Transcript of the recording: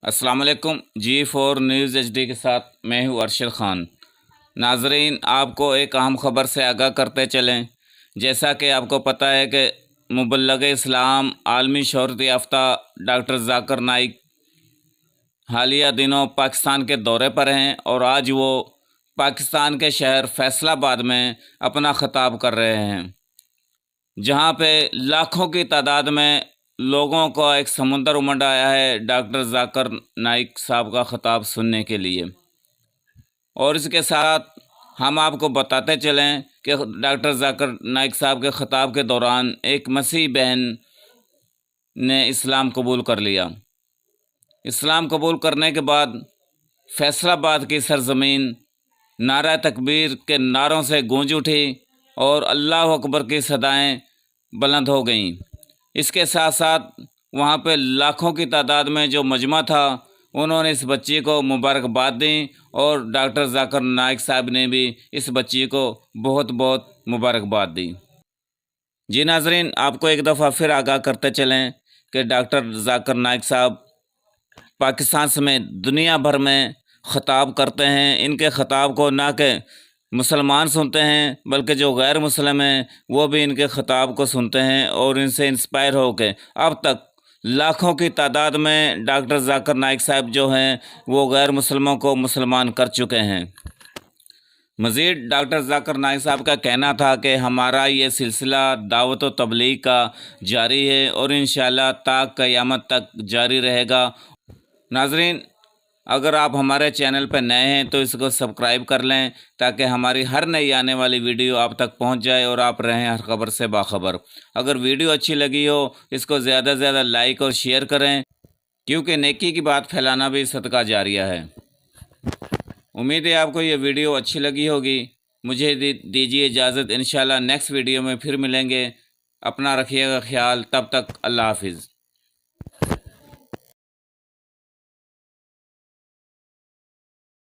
अस्सलाम वालेकुम। G4 news HD के साथ मैं हूँ अरशद ख़ान। नाजरीन, आपको एक अहम ख़बर से आगाह करते चलें। जैसा कि आपको पता है कि मुबल्लिग़ इस्लाम आलमी शोहरत याफ्ता डॉक्टर ज़ाकिर नाइक हालिया दिनों पाकिस्तान के दौरे पर हैं और आज वो पाकिस्तान के शहर फैसलाबाद में अपना ख़िताब कर रहे हैं, जहाँ पे लाखों की तादाद में लोगों का एक समुंदर उमड़ आया है डॉक्टर ज़ाकिर नाइक साहब का ख़िताब सुनने के लिए। और इसके साथ हम आपको बताते चलें कि डॉक्टर ज़ाकिर नाइक साहब के ख़िताब के दौरान एक मसीह बहन ने इस्लाम कबूल कर लिया। इस्लाम कबूल करने के बाद फैसलाबाद की सरज़मीन नारा तकबीर के नारों से गूंज उठी और अल्लाह अकबर की सदाएं बुलंद हो गईं। इसके साथ साथ वहाँ पे लाखों की तादाद में जो मजमा था, उन्होंने इस बच्ची को मुबारकबाद दी और डॉक्टर ज़ाकिर नाइक साहब ने भी इस बच्ची को बहुत बहुत मुबारकबाद दी। जी नाजरीन, आपको एक दफ़ा फिर आगाह करते चलें कि डॉक्टर ज़ाकिर नाइक साहब पाकिस्तान समेत दुनिया भर में ख़िताब करते हैं। इनके ख़िताब को ना कि मुसलमान सुनते हैं, बल्कि जो गैर मुस्लिम हैं वो भी इनके ख़िताब को सुनते हैं और इनसे इंस्पायर होकर अब तक लाखों की तादाद में डॉक्टर ज़ाकिर नाइक साहब जो हैं वो गैर मुसलमानों को मुसलमान कर चुके हैं। मज़ीद डॉक्टर ज़ाकिर नाइक साहब का कहना था कि हमारा ये सिलसिला दावत व तबलीग का जारी है और इंशाअल्लाह ता क़यामत तक जारी रहेगा। नाजरीन, अगर आप हमारे चैनल पर नए हैं तो इसको सब्सक्राइब कर लें ताकि हमारी हर नई आने वाली वीडियो आप तक पहुंच जाए और आप रहें हर खबर से बाखबर। अगर वीडियो अच्छी लगी हो इसको ज़्यादा से ज़्यादा लाइक और शेयर करें, क्योंकि नेकी की बात फैलाना भी सदका जारिया है। उम्मीद है आपको ये वीडियो अच्छी लगी होगी। मुझे दीजिए इजाज़त। इंशाल्लाह नेक्स्ट वीडियो में फिर मिलेंगे। अपना रखिएगा ख्याल। तब तक अल्लाह हाफिज़।